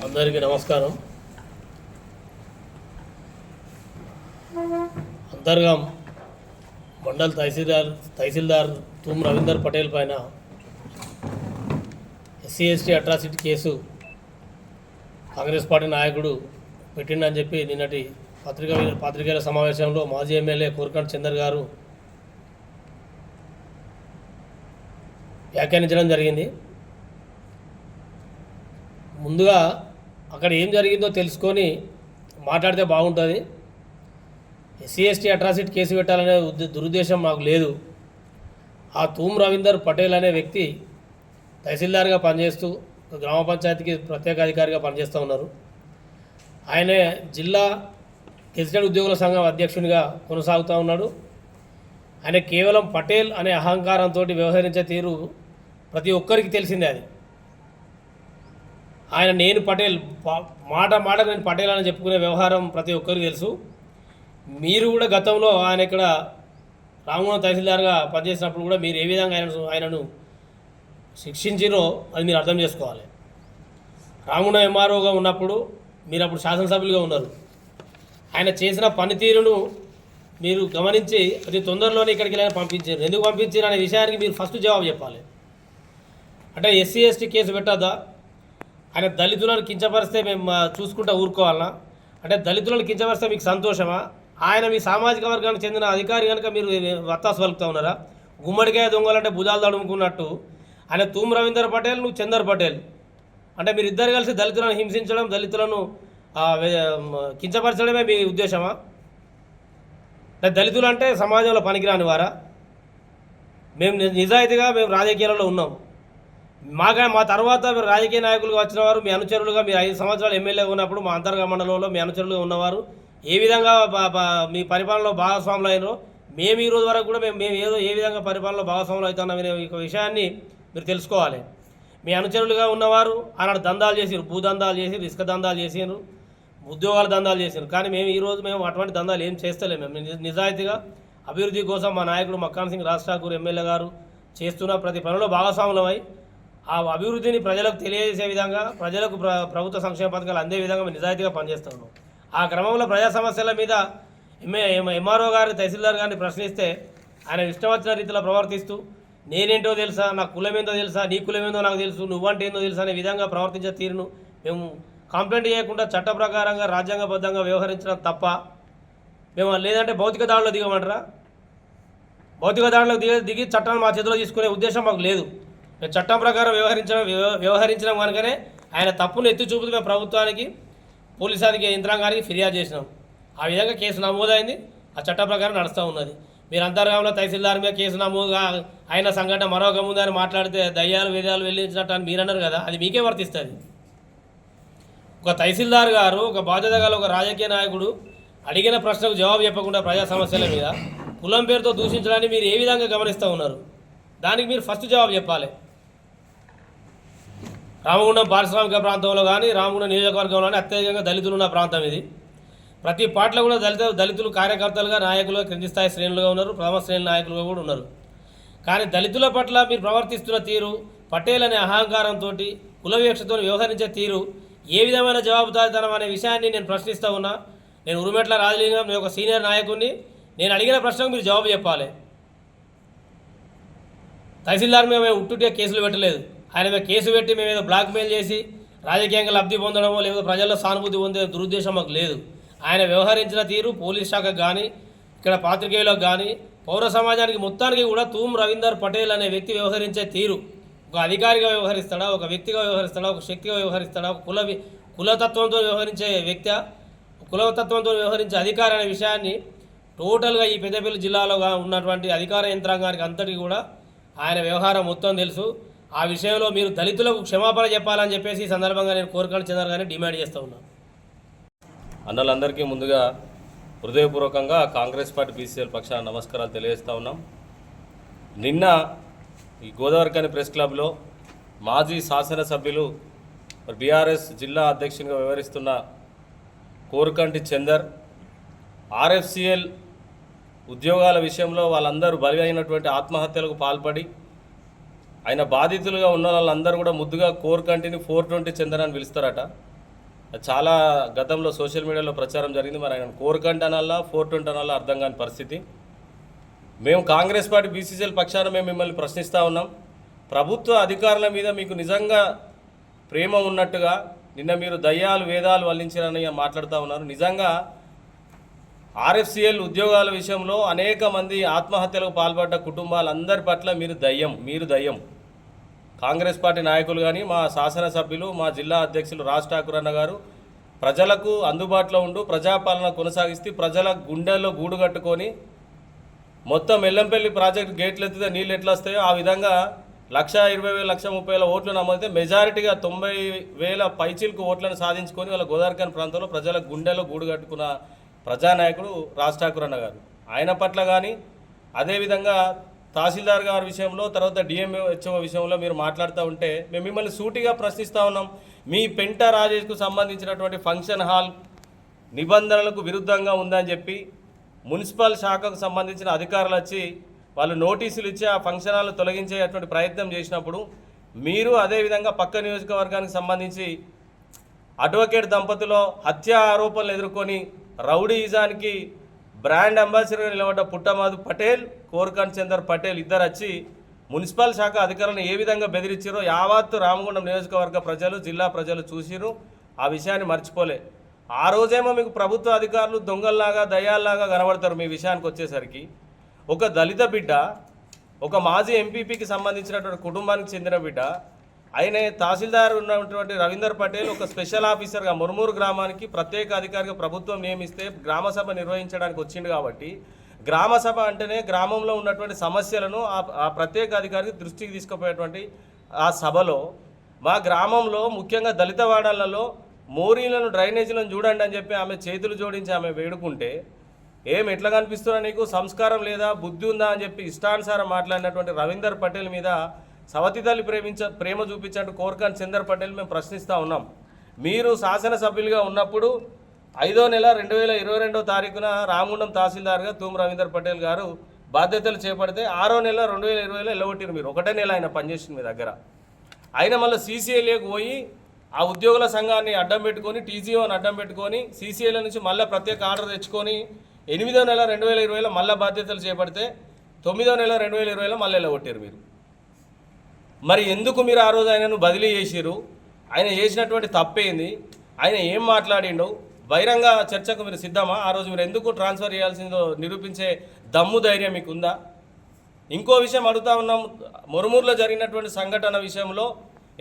అందరికీ నమస్కారం. అంతర్గాం మండల్ తహసీల్దార్ తుమ్ రవీందర్ పటేల్ పైన SC/ST atrocity case Congress party నాయకుడు పెట్టిండని చెప్పి నిన్నటి పత్రికేయుల సమావేశంలో మాజీ ఎమ్మెల్యే కోరకంటి చందర్ గారు వ్యాఖ్యానించడం జరిగింది. ముందుగా అక్కడ ఏం జరిగిందో తెలుసుకొని మాట్లాడితే బాగుంటుంది. SC/ST అట్రాసిటీ కేసు పెట్టాలనే దురుద్దేశం మాకు లేదు. ఆ తూమ్ రవీందర్ పటేల్ అనే వ్యక్తి తహసీల్దార్గా పనిచేస్తూ గ్రామ పంచాయతీకి ప్రత్యేక అధికారిగా పనిచేస్తూ ఉన్నారు. ఆయనే జిల్లా గెజిటెడ్ ఉద్యోగుల సంఘం అధ్యక్షునిగా కొనసాగుతూ ఉన్నాడు. ఆయన కేవలం పటేల్ అనే అహంకారంతో వ్యవహరించే తీరు ప్రతి ఒక్కరికి తెలిసిందే. అది ఆయన నేను పటేల్ మాట నేను పటేల్ అని చెప్పుకునే వ్యవహారం ప్రతి ఒక్కరికి తెలుసు. మీరు కూడా గతంలో ఆయన ఇక్కడ రామగుండం తహసీల్దార్గా పనిచేసినప్పుడు కూడా మీరు ఏ విధంగా ఆయనను శిక్షించినో అది మీరు అర్థం చేసుకోవాలి. రామగుండం MROగా ఉన్నప్పుడు మీరు అప్పుడు శాసనసభ్యులుగా ఉన్నారు. ఆయన చేసిన పనితీరును మీరు గమనించి అది తొందరలోనే ఇక్కడికి వెళ్ళి పంపించారు. ఎందుకు పంపించారు అనే విషయానికి మీరు ఫస్ట్ జవాబు చెప్పాలి. అంటే SC/ST కేసు పెట్టద్దా? ఆయన దళితులను కించపరిస్తే మేము చూసుకుంటూ ఊరుకోవాలన్నా? అంటే దళితులను కించపరిస్తే మీకు సంతోషమా? ఆయన మీ సామాజిక వర్గానికి చెందిన అధికారి కనుక మీరు వత్తాసు పలుకుతూ ఉన్నారా? గుమ్మడికాయ దొంగలంటే భుజాలు తడుముకున్నట్టు ఆయన తూమ్ రవీందర్ పటేల్, నువ్వు చందర్ పటేల్. అంటే మీరు ఇద్దరు కలిసి దళితులను హింసించడం, దళితులను కించపరచడమే మీ ఉద్దేశమా? దళితులు అంటే సమాజంలో పనికిరాని వారా? మేము నిజాయితీగా మేము రాజకీయాలలో ఉన్నాం. మా తర్వాత మీరు రాజకీయ నాయకులుగా వచ్చిన వారు, మీ అనుచరులుగా మీరు 5 సంవత్సరాలు ఎమ్మెల్యేగా ఉన్నప్పుడు మా అంతర్గత మండలంలో మీ అనుచరులుగా ఉన్నవారు ఏ విధంగా మీ పరిపాలనలో భాగస్వాములు అయినో మేము ఈ రోజు వరకు కూడా మేము ఏ విధంగా పరిపాలనలో భాగస్వాములు అవుతున్నాం అనే విషయాన్ని మీరు తెలుసుకోవాలి. మీ అనుచరులుగా ఉన్నవారు ఆనాడు దందాలు చేసిరు, భూదందాలు చేసిరు, ఇసుక దందాలు చేసిరు, ఉద్యోగాల దందాలు చేసిరు. కానీ ఈరోజు మేము అటువంటి దందాలు ఏం చేస్తలేము. మేము నిజాయితీగా అభివృద్ధి కోసం మా నాయకుడు మక్కాన్ సింగ్ రాజ్ ఠాకూర్ ఎమ్మెల్యే గారు చేస్తున్న ప్రతి పనిలో భాగస్వాములమై ఆ అభివృద్ధిని ప్రజలకు తెలియజేసే విధంగా, ప్రజలకు ప్రభుత్వ సంక్షేమ పథకాలు అందే విధంగా మేము నిజాయితీగా పనిచేస్తున్నాం. ఆ క్రమంలో ప్రజా సమస్యల మీద MRO గారిని, తహసీల్దార్ గారిని ప్రశ్నిస్తే ఆయన ఇష్టం వచ్చిన రీతిలో ప్రవర్తిస్తూ నేనేంటో తెలుసా, నా కులం ఏందో తెలుసా, నీ కులం ఏందో నాకు తెలుసు, నువ్వంటే ఏందో తెలుసా అనే విధంగా ప్రవర్తించే తీరును మేము కంప్లైంట్ చేయకుండా చట్ట ప్రకారంగా రాజ్యాంగబద్ధంగా వ్యవహరించడం తప్ప మేము లేదంటే భౌతిక దాడిలో దిగమంటారా? భౌతిక దాడిలో దిగి చట్టాన్ని మా చేతిలో తీసుకునే ఉద్దేశం మాకు లేదు. మేము చట్టం ప్రకారం వ్యవహరించడం కనుకనే ఆయన తప్పును ఎత్తి చూపుతూ మేము ప్రభుత్వానికి, పోలీసు అధికారి యంత్రాంగానికి ఫిర్యాదు చేసినాం. ఆ విధంగా కేసు నమోదైంది. ఆ చట్ట ప్రకారం నడుస్తూ ఉన్నది. మీరు అంతర్గామంలో తహసీల్దార్ మీద కేసు నమోదుగా అయిన సంఘటన మరొక ముందు అని మాట్లాడితే దయ్యాలు వేదాలు వెళ్ళించినట్టు అని మీరు అన్నారు కదా, అది మీకే వర్తిస్తుంది. ఒక తహసీల్దార్ గారు, ఒక బాధ్యత గల ఒక రాజకీయ నాయకుడు అడిగిన ప్రశ్నకు జవాబు చెప్పకుండా ప్రజా సమస్యల మీద కులం పేరుతో దూషించడాన్ని మీరు ఏ విధంగా గమనిస్తూ ఉన్నారు? దానికి మీరు ఫస్ట్ జవాబు చెప్పాలి. రామగుండం పారిశ్రామిక ప్రాంతంలో కానీ, రామగుండం నియోజకవర్గంలో కానీ అత్యధికంగా దళితులు ఉన్న ప్రాంతం ఇది. ప్రతి పార్టీలో కూడా దళితులు కార్యకర్తలుగా, నాయకులుగా, క్రింది స్థాయి శ్రేణులుగా ఉన్నారు, ప్రథమ శ్రేణి నాయకులుగా కూడా ఉన్నారు. కానీ దళితుల పట్ల మీరు ప్రవర్తిస్తున్న తీరు, పటేల్ అనే అహంకారంతో, కుల వివక్షతో వ్యవహరించే తీరు ఏ విధమైన జవాబుదారీతనం అనే విషయాన్ని నేను ప్రశ్నిస్తూ ఉన్నా. నేను ఉరుమెట్ల రాజలింగం, నేను ఒక సీనియర్ నాయకుడిని. నేను అడిగిన ప్రశ్నకు మీరు జవాబు చెప్పాలి. తహసీల్దార్ మీద మేము ఉట్టుటే కేసులు పెట్టలేదు. ఆయన మీద కేసు పెట్టి మేము ఏదో బ్లాక్మెయిల్ చేసి రాజకీయంగా లబ్ధి పొందడమో లేకపోతే ప్రజల్లో సానుభూతి పొందే దురుద్దేశం మాకు లేదు. ఆయన వ్యవహరించిన తీరు పోలీస్ శాఖకు కానీ, ఇక్కడ పాత్రికేయులకు కానీ, పౌర సమాజానికి మొత్తానికి కూడా తూమ్ రవీందర్ పటేల్ అనే వ్యక్తి వ్యవహరించే తీరు, ఒక అధికారిగా వ్యవహరిస్తాడా, ఒక వ్యక్తిగా వ్యవహరిస్తాడా, ఒక శక్తిగా వ్యవహరిస్తాడా, ఒక కులతత్వంతో వ్యవహరించే వ్యక్తి, కులతత్వంతో వ్యవహరించే అధికారి అనే విషయాన్ని టోటల్గా ఈ పెద్దపల్లి జిల్లాలో ఉన్నటువంటి అధికార యంత్రాంగానికి అంతటికి కూడా ఆయన వ్యవహారం మొత్తం తెలుసు. ఆ విషయంలో మీరు దళితులకు క్షమాపణ చెప్పాలని చెప్పేసి ఈ సందర్భంగా నేను కోరకంటి చందర్ గారిని డిమాండ్ చేస్తూ ఉన్నాను. అన్నలందరికీ ముందుగా హృదయపూర్వకంగా కాంగ్రెస్ పార్టీ BCL పక్షాన నమస్కారాలు తెలియజేస్తూ ఉన్నాం. నిన్న ఈ గోదావరిఖని ప్రెస్ క్లబ్లో మాజీ శాసనసభ్యులు BRS జిల్లా అధ్యక్షునిగా వ్యవహరిస్తున్న కోరకంటి చందర్ RFCL ఉద్యోగాల విషయంలో వాళ్ళందరూ బలి అయినటువంటి ఆత్మహత్యలకు పాల్పడి ఆయన బాధితులుగా ఉన్న వాళ్ళందరూ కూడా ముద్దుగా కోరకంటిని 420 చందర్ అని పిలుస్తారట. చాలా గతంలో సోషల్ మీడియాలో ప్రచారం జరిగింది. మరి ఆయన కోరుకంట అనాలా 420 అనాలా అర్థం కాని పరిస్థితి. మేము కాంగ్రెస్ పార్టీ బీసీసీఎల్ పక్షాన మేము మిమ్మల్ని ప్రశ్నిస్తూ ఉన్నాం. ప్రభుత్వ అధికారుల మీద మీకు నిజంగా ప్రేమ ఉన్నట్టుగా నిన్న మీరు దయ్యాలు వేదాలు వల్లించారని మాట్లాడుతూ ఉన్నారు. నిజంగా ఆర్ఎఫ్సిఎల్ ఉద్యోగాల విషయంలో అనేక మంది ఆత్మహత్యలకు పాల్పడ్డ కుటుంబాలందరి పట్ల మీరు దయ్యం. కాంగ్రెస్ పార్టీ నాయకులు కానీ మా శాసనసభ్యులు మా జిల్లా అధ్యక్షులు రాజ్ ఠాకూర్ అన్న గారు ప్రజలకు అందుబాటులో ఉంటూ ప్రజాపాలన కొనసాగిస్తే ప్రజల గుండెల్లో గూడు కట్టుకొని మొత్తం ఎల్లంపల్లి ప్రాజెక్టు గేట్లు ఎత్తితే నీళ్ళు ఎట్లా వస్తాయో ఆ విధంగా 1,20,000 1,30,000 ఓట్లు నమోదితే మెజారిటీగా 90,000 పైచిలకు ఓట్లను సాధించుకొని వాళ్ళ గోదావరిఖని ప్రాంతంలో ప్రజల గుండెలో గూడు కట్టుకున్న ప్రజానాయకుడు రాజ్ ఠాకూర్ అన్న గారు. ఆయన పట్ల కానీ అదేవిధంగా తహసీల్దార్ గారి విషయంలో తర్వాత డిఎంహెచ్ఓ విషయంలో మీరు మాట్లాడుతూ ఉంటే మేము మిమ్మల్ని సూటిగా ప్రశ్నిస్తూ ఉన్నాం. మీ పెంట రాజేష్కు సంబంధించినటువంటి ఫంక్షన్ హాల్ నిబంధనలకు విరుద్ధంగా ఉందని చెప్పి మున్సిపల్ శాఖకు సంబంధించిన అధికారులు వచ్చి వాళ్ళు నోటీసులు ఇచ్చి ఆ ఫంక్షన్ హాల్ తొలగించేటువంటి ప్రయత్నం చేసినప్పుడు మీరు అదేవిధంగా పక్క నియోజకవర్గానికి సంబంధించి అడ్వకేట్ దంపతులు హత్య ఆరోపణలు ఎదుర్కొని రౌడీయిజానికి బ్రాండ్ అంబాసిడర్గా నిలబడ్డ పుట్టమధు పటేల్, కోరకంట్ చందర్ పటేల్ ఇద్దరు వచ్చి మున్సిపల్ శాఖ అధికారులను ఏ విధంగా బెదిరించారో యావత్తు రామగుండం నియోజకవర్గ ప్రజలు జిల్లా ప్రజలు చూసిరు. ఆ విషయాన్ని మర్చిపోలే. ఆ రోజేమో మీకు ప్రభుత్వ అధికారులు దొంగల్లాగా దయ్యాల్లాగా కనబడతారు. మీ విషయానికి వచ్చేసరికి ఒక దళిత బిడ్డ, ఒక మాజీ ఎంపీపీకి సంబంధించినటువంటి కుటుంబానికి చెందిన బిడ్డ, ఆయన తహసీల్దార్ ఉన్నటువంటి రవీందర్ పటేల్ ఒక స్పెషల్ ఆఫీసర్గా మురుమూరు గ్రామానికి ప్రత్యేక అధికారిగా ప్రభుత్వం నియమిస్తే గ్రామసభ నిర్వహించడానికి వచ్చిండు. కాబట్టి గ్రామసభ అంటేనే గ్రామంలో ఉన్నటువంటి సమస్యలను ఆ ప్రత్యేక అధికారికి దృష్టికి తీసుకుపోయేటువంటి ఆ సభలో మా గ్రామంలో ముఖ్యంగా దళిత వాడలలో మోరీలను డ్రైనేజీలను చూడండి అని చెప్పి ఆమె చేతులు జోడించి ఆమె వేడుకుంటే ఎట్లా కనిపిస్తున్నా నీకు సంస్కారం లేదా బుద్ధి ఉందా అని చెప్పి ఇష్టానుసారం మాట్లాడినటువంటి రవీందర్ పటేల్ మీద సవతి తల్లి ప్రేమ చూపించినట్టు కోరకంట్ చందర్ పటేల్ మేము ప్రశ్నిస్తూ ఉన్నాం. మీరు శాసనసభ్యులుగా ఉన్నప్పుడు 5వ నెల 2022వ తారీఖున రామగుండం తహసీల్దార్గా తూము రవీందర్ పటేల్ గారు బాధ్యతలు చేపడితే 6వ నెల 2020లో ఎల్లగొట్టిరు. మీరు 1వ నెల ఆయన పనిచేసింది మీ దగ్గర. ఆయన మళ్ళీ సీసీఐలోకి పోయి ఆ ఉద్యోగుల సంఘాన్ని అడ్డం పెట్టుకొని టీజీఓని అడ్డం పెట్టుకొని సీసీఐల నుంచి మళ్ళీ ప్రత్యేక ఆర్డర్ తెచ్చుకొని 8వ నెల 2020లో మళ్ళీ బాధ్యతలు చేపడితే 9వ నెల 2020లో మళ్ళీ ఎల్లగొట్టారు మీరు. మరి ఎందుకు మీరు ఆ రోజు ఆయనను బదిలీ చేసిరు? ఆయన చేసినటువంటి తప్పేంది? ఆయన ఏం మాట్లాడిండో బహిరంగ చర్చకు మీరు సిద్ధమా? ఆ రోజు మీరు ఎందుకు ట్రాన్స్ఫర్ చేయాల్సిందో నిరూపించే దమ్ము ధైర్యం మీకు ఉందా? ఇంకో విషయం అడుగుతా ఉన్నాం. మురుమూరులో జరిగినటువంటి సంఘటన విషయంలో,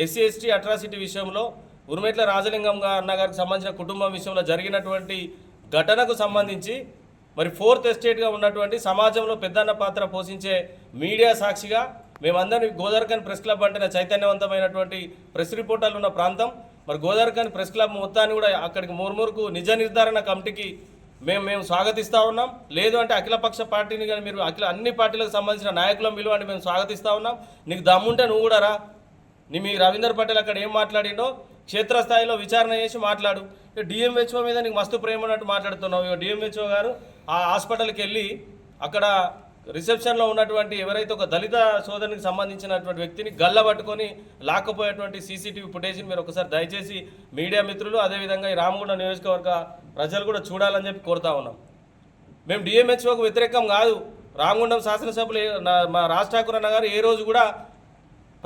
ఎస్సీ ఎస్టీ అట్రాసిటీ విషయంలో, ఉరుమెట్ల రాజలింగం అన్న గారికి సంబంధించిన కుటుంబం విషయంలో జరిగినటువంటి ఘటనకు సంబంధించి మరి 4th ఎస్టేట్గా ఉన్నటువంటి సమాజంలో పెద్దన్న పాత్ర పోషించే మీడియా సాక్షిగా మేమందరం గోదావరిఖని ప్రెస్ క్లబ్ అంటే చైతన్యవంతమైనటువంటి ప్రెస్ రిపోర్టర్లు ఉన్న ప్రాంతం. మరి గోదావరిఖని ప్రెస్ క్లబ్ మొత్తాన్ని కూడా అక్కడికి మురుమూరుకు నిజ నిర్ధారణ కమిటీకి మేము స్వాగతిస్తూ ఉన్నాం. లేదు అంటే అఖిలపక్ష పార్టీని కానీ మీరు అన్ని పార్టీలకు సంబంధించిన నాయకులను పిలువని మేము స్వాగతిస్తూ ఉన్నాం. నీకు దమ్ముంటే నువ్వు కూడా రా. మీ రవీందర్ పటేల్ అక్కడ ఏం మాట్లాడిండో క్షేత్రస్థాయిలో విచారణ చేసి మాట్లాడు. డిఎంహెచ్ఓ మీద నీకు మస్తు ప్రేమ ఉన్నట్టు మాట్లాడుతున్నావు. డిఎంహెచ్ఓ గారు ఆ హాస్పిటల్కి వెళ్ళి అక్కడ రిసెప్షన్లో ఉన్నటువంటి ఎవరైతే ఒక దళిత సోదరునికి సంబంధించినటువంటి వ్యక్తిని గల్లబట్టుకొని లాక్కపోయేటువంటి సీసీటీవీ ఫుటేజ్ని మీరు ఒకసారి దయచేసి మీడియా మిత్రులు అదేవిధంగా ఈ రామగుండం నియోజకవర్గ ప్రజలు కూడా చూడాలని చెప్పి కోరుతా ఉన్నాం. మేము డిఎంహెచ్ఓకు వ్యతిరేకం కాదు. రామగుండం శాసనసభ్యులు మా రాజ్ ఠాకూర్ అన్న గారు ఏ రోజు కూడా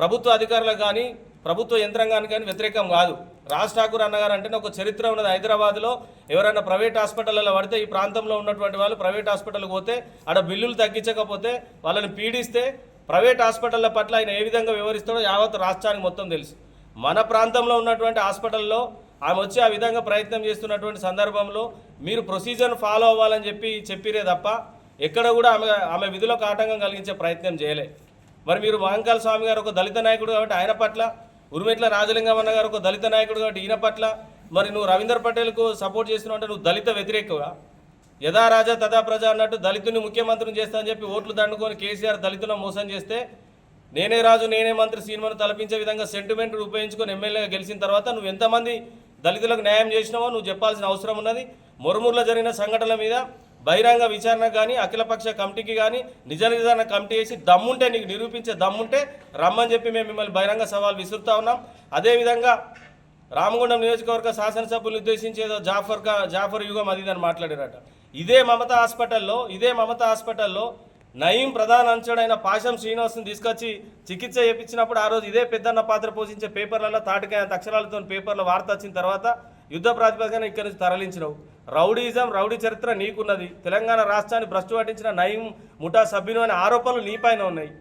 ప్రభుత్వ అధికారులకు కానీ ప్రభుత్వ యంత్రాంగానికి కానీ వ్యతిరేకం కాదు. రాజ్ ఠాకూర్ అన్నగారు అంటేనే ఒక చరిత్ర ఉన్నది. హైదరాబాద్లో ఎవరైనా ప్రైవేట్ హాస్పిటల్లో పడితే ఈ ప్రాంతంలో ఉన్నటువంటి వాళ్ళు ప్రైవేట్ హాస్పిటల్కి పోతే ఆడ బిల్లులు తగ్గించకపోతే వాళ్ళని పీడిస్తే ప్రైవేట్ హాస్పిటళ్ళ పట్ల ఆయన ఏ విధంగా వివరిస్తాడో యావత్ రాష్ట్రానికి మొత్తం తెలుసు. మన ప్రాంతంలో ఉన్నటువంటి హాస్పిటల్లో ఆమె వచ్చి ఆ విధంగా ప్రయత్నం చేస్తున్నటువంటి సందర్భంలో మీరు ప్రొసీజర్ను ఫాలో అవ్వాలని చెప్పిరే తప్ప ఎక్కడ కూడా ఆమె విధులకు ఆటంకం కలిగించే ప్రయత్నం చేయలే. మరి మీరు మహంకాళ స్వామి గారు ఒక దళిత నాయకుడు కాబట్టి ఆయన పట్ల, ఉరుమెట్ల రాజలింగం అన్న గారు ఒక దళిత నాయకుడు కాబట్టి ఈయన పట్ల మరి నువ్వు రవీందర్ పటేల్కు సపోర్ట్ చేస్తున్నావు అంటే నువ్వు దళిత వ్యతిరేకగా యథా రాజా తదా ప్రజ అన్నట్టు దళితుని ముఖ్యమంత్రిని చేస్తా అని చెప్పి ఓట్లు దండుకొని కేసీఆర్ దళితులను మోసం చేస్తే నేనే రాజు నేనే మంత్రి సినిమాను తలపించే విధంగా సెంటిమెంట్ ఉపయోగించుకొని ఎమ్మెల్యేగా గెలిచిన తర్వాత నువ్వు ఎంతమంది దళితులకు న్యాయం చేసినావో నువ్వు చెప్పాల్సిన అవసరం ఉన్నది. మురుమూరులో జరిగిన సంఘటనల మీద బహిరంగ విచారణ కానీ అఖిలపక్ష కమిటీకి కానీ నిజ నిర్ధారణ కమిటీ వేసి దమ్ముంటే నీకు నిరూపించే దమ్ముంటే రమ్మని చెప్పి మేము మిమ్మల్ని బహిరంగ సవాల్ విసురుతా ఉన్నాం. అదేవిధంగా రామగుండం నియోజకవర్గ శాసనసభ్యులు ఉద్దేశించి ఏదో జాఫర్ యుగం అది అని మాట్లాడారట. ఇదే మమతా హాస్పిటల్లో నయీం ప్రధాన అంచుడైన పాశం శ్రీనివాస్ని తీసుకొచ్చి చికిత్స చేయించినప్పుడు ఆ రోజు ఇదే పెద్దన్న పాత్ర పోషించే పేపర్లలో తాటికాయ అక్షరాలతో పేపర్లో వార్త వచ్చిన తర్వాత యుద్ధ ప్రాతిపదికన ఇక్కడి నుంచి తరలించినవు. రౌడీ చరిత్ర నీకున్నది. తెలంగాణ రాష్ట్రాన్ని భ్రష్టు పట్టించిన నయీం ముఠా సభ్యులు అనే ఆరోపణలు నీపైన ఉన్నాయి.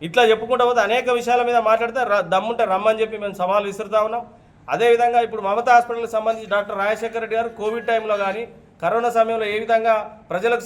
ఇట్లా చెప్పుకుంటూ పోతే అనేక విషయాల మీద మాట్లాడితే దమ్ముంటే రమ్మని చెప్పి మేము సవాలు విసురుతా ఉన్నాం. అదేవిధంగా ఇప్పుడు మమతా హాస్పిటల్కి సంబంధించి డాక్టర్ రాజశేఖర రెడ్డి గారు కోవిడ్ టైంలో కానీ కరోనా సమయంలో ఏ విధంగా ప్రజలకు